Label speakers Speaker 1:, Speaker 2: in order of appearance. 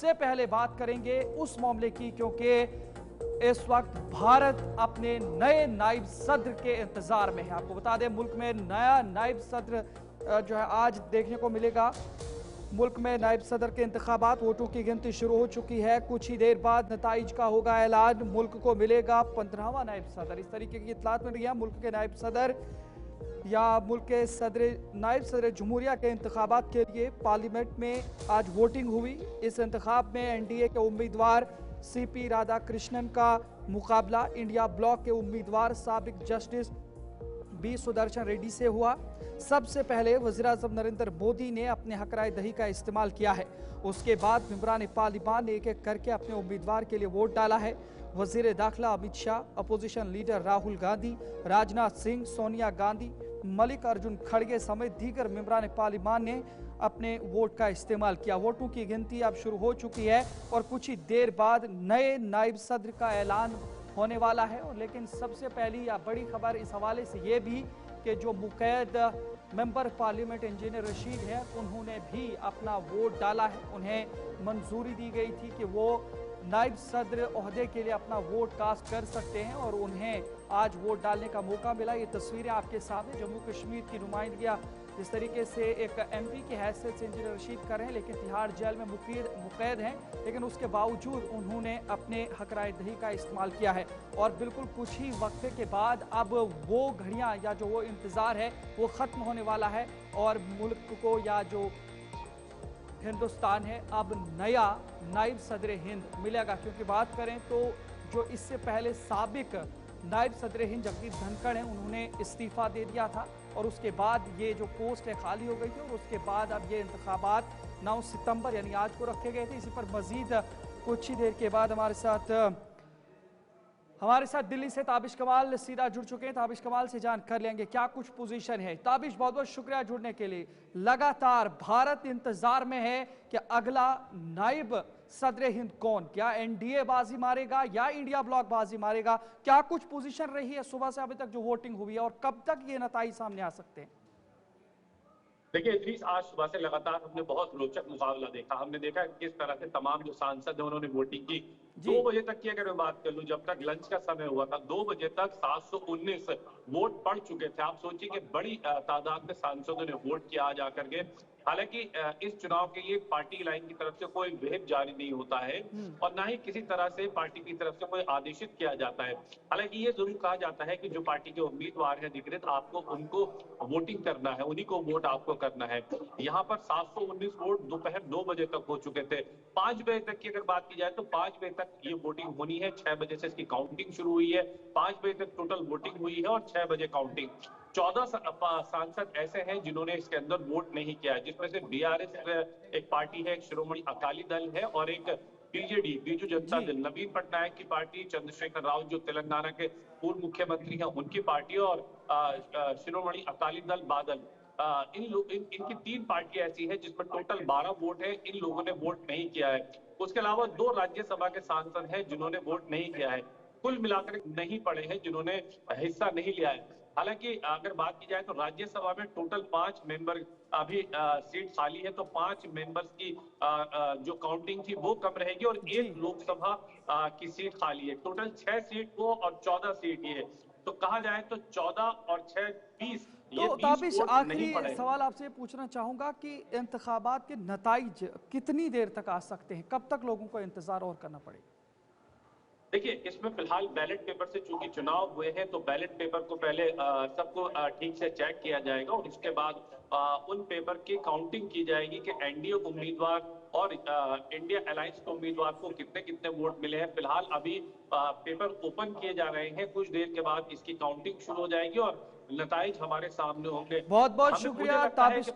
Speaker 1: से पहले बात करेंगे उस मामले की, क्योंकि इस वक्त भारत अपने नए नायब सदर के इंतजार में है। आपको बता दें, मुल्क में नया नायब सदर जो है आज देखने को मिलेगा। मुल्क में नायब सदर के इंतखाबात, वोटों की गिनती शुरू हो चुकी है। कुछ ही देर बाद नताइज का होगा ऐलान। मुल्क को मिलेगा 15वां नायब सदर। इस तरीके की इत्तलात मिल रही है। मुल्क के नायब सदर या मुल्क के नायब सदर जमहूरिया के इंतखाबात के लिए पार्लियामेंट में आज वोटिंग हुई। इस इंतखाब में एनडीए के उम्मीदवार सीपी राधाकृष्णन का मुकाबला इंडिया ब्लॉक के उम्मीदवार साबिक जस्टिस बी सुदर्शन रेड्डी से हुआ। सबसे पहले वज़ीर-ए-आज़म नरेंद्र मोदी ने अपने हक राय दही का इस्तेमाल किया है। उसके बाद मेंबरान पार्लियामान ने एक एक करके अपने उम्मीदवार के लिए वोट डाला है। वज़ीर दाखिला अमित शाह, अपोजिशन लीडर राहुल गांधी, राजनाथ सिंह, सोनिया गांधी, मल्लिकार्जुन खड़गे समेत दीगर मेंबरान पार्लियामान ने अपने वोट का इस्तेमाल किया। वोटों की गिनती अब शुरू हो चुकी है और कुछ ही देर बाद नए नायब सदर का ऐलान होने वाला है। और लेकिन सबसे पहली या बड़ी खबर इस हवाले से ये भी कि जो मुक़ैद मेंबर पार्लियामेंट इंजीनियर रशीद हैं, उन्होंने भी अपना वोट डाला है। उन्हें मंजूरी दी गई थी कि वो नायब सदर ओहदे के लिए अपना वोट कास्ट कर सकते हैं और उन्हें आज वोट डालने का मौका मिला। ये तस्वीरें आपके सामने जम्मू कश्मीर की नुमाइंदगियां जिस तरीके से एक एमपी की हैसियत से इंजीनियर रशीद कर रहे हैं, लेकिन तिहाड़ जेल में मुक़ैद हैं, लेकिन उसके बावजूद उन्होंने अपने हक राय दही का इस्तेमाल किया है। और बिल्कुल कुछ ही वक्फे के बाद अब वो घड़ियां या जो वो इंतज़ार है वो ख़त्म होने वाला है और मुल्क को या जो हिंदुस्तान है अब नया नायब सदर हिंद मिलेगा। क्योंकि बात करें तो जो इससे पहले साबिक नायब सदर हिंद जगदीप धनखड़ हैं, उन्होंने इस्तीफ़ा दे दिया था और उसके बाद ये जो पोस्ट है खाली हो गई थी और उसके बाद अब ये इंतखाबात 9 सितंबर यानी आज को रखे गए थे। इसी पर मजीद कुछ ही देर के बाद हमारे साथ दिल्ली से ताबिश कमाल सीधा जुड़ चुके हैं। ताबिश कमाल से जान कर लेंगे क्या कुछ पोजीशन है। ताबिश, बहुत बहुत शुक्रिया जुड़ने के लिए। लगातार भारत इंतजार में है कि अगला नायब सदर हिंद कौन, क्या एनडीए बाजी मारेगा या इंडिया ब्लॉक बाजी मारेगा, क्या कुछ पोजीशन रही है सुबह से अभी तक जो वोटिंग हुई है और कब तक ये नताइज सामने आ सकते हैं?
Speaker 2: देखिए इदरीस, आज सुबह से लगातार हमने बहुत रोचक मुकाबला देखा। हमने देखा किस तरह से तमाम जो सांसद हैं उन्होंने वोटिंग की।
Speaker 1: जी
Speaker 2: 2 बजे तक की अगर मैं बात कर लूं, जब तक लंच का समय हुआ था, 2 बजे तक 719 वोट पड़ चुके थे। आप सोचिए कि बड़ी तादाद में सांसदों ने वोट किया आज आकर के। हालांकि इस चुनाव के लिए पार्टी लाइन की तरफ से कोई व्हिप जारी नहीं होता है और ना ही किसी तरह से पार्टी की तरफ से कोई आदेशित किया जाता है। हालांकि ये जरूर कहा जाता है कि जो पार्टी के उम्मीदवार हैं अधिकृत, आपको उनको वोटिंग करना है, उन्हीं को वोट आपको करना है। यहाँ पर 719 वोट दोपहर 2 बजे तक हो चुके थे। 5 बजे तक की अगर बात की जाए तो 5 बजे तक ये वोटिंग होनी है। 6 बजे से इसकी काउंटिंग शुरू हुई है। 5 बजे तक टोटल वोटिंग हुई है और 6 बजे काउंटिंग। 14 सांसद ऐसे हैं जिन्होंने इसके अंदर वोट नहीं किया है, जिसमें से बीआरएस एक पार्टी है, एक शिरोमणि अकाली दल है और एक बीजेडी बीजू जनता
Speaker 1: जी
Speaker 2: दल, नवीन पटनायक की पार्टी, चंद्रशेखर राव जो तेलंगाना के पूर्व मुख्यमंत्री हैं उनकी पार्टी और शिरोमणि अकाली दल बादल। इनकी 3 पार्टियां ऐसी हैं जिसमें टोटल 12 वोट है। इन लोगों ने वोट नहीं किया है। उसके अलावा 2 राज्यसभा के सांसद हैं जिन्होंने वोट नहीं किया है। कुल मिलाकर नहीं पड़े हैं जिन्होंने हिस्सा नहीं लिया है। हालांकि अगर बात की जाए तो राज्यसभा में टोटल 5 मेंबर अभी सीट खाली है, तो 5 मेंबर्स की जो काउंटिंग थी वो कम रहेगी और
Speaker 1: जी।
Speaker 2: एक लोकसभा की सीट खाली है। टोटल 6 सीट वो और 14 सीट ये, तो कहा जाए तो 14 और 6 20, ये
Speaker 1: तो
Speaker 2: 20
Speaker 1: ताबिश,
Speaker 2: वोट
Speaker 1: आखिरी
Speaker 2: नहीं पड़े।
Speaker 1: सवाल आपसे पूछना चाहूंगा कि इंतखाबात के नताइज कितनी देर तक आ सकते हैं, कब तक लोगों को इंतजार और करना पड़ेगा?
Speaker 2: देखिए इसमें फिलहाल बैलेट पेपर से चूंकि चुनाव हुए हैं, तो बैलेट पेपर को पहले सबको ठीक से चेक किया जाएगा और उसके बाद उन पेपर की काउंटिंग की जाएगी कि एनडीए उम्मीदवार और इंडिया अलायंस के उम्मीदवार को कितने कितने वोट मिले हैं। फिलहाल अभी पेपर ओपन किए जा रहे हैं। कुछ देर के बाद इसकी काउंटिंग शुरू हो जाएगी और नताइज हमारे सामने होंगे।
Speaker 1: बहुत बहुत
Speaker 2: मुझे
Speaker 1: शुक्रिया
Speaker 2: लगता है
Speaker 1: ताबिश।
Speaker 2: कि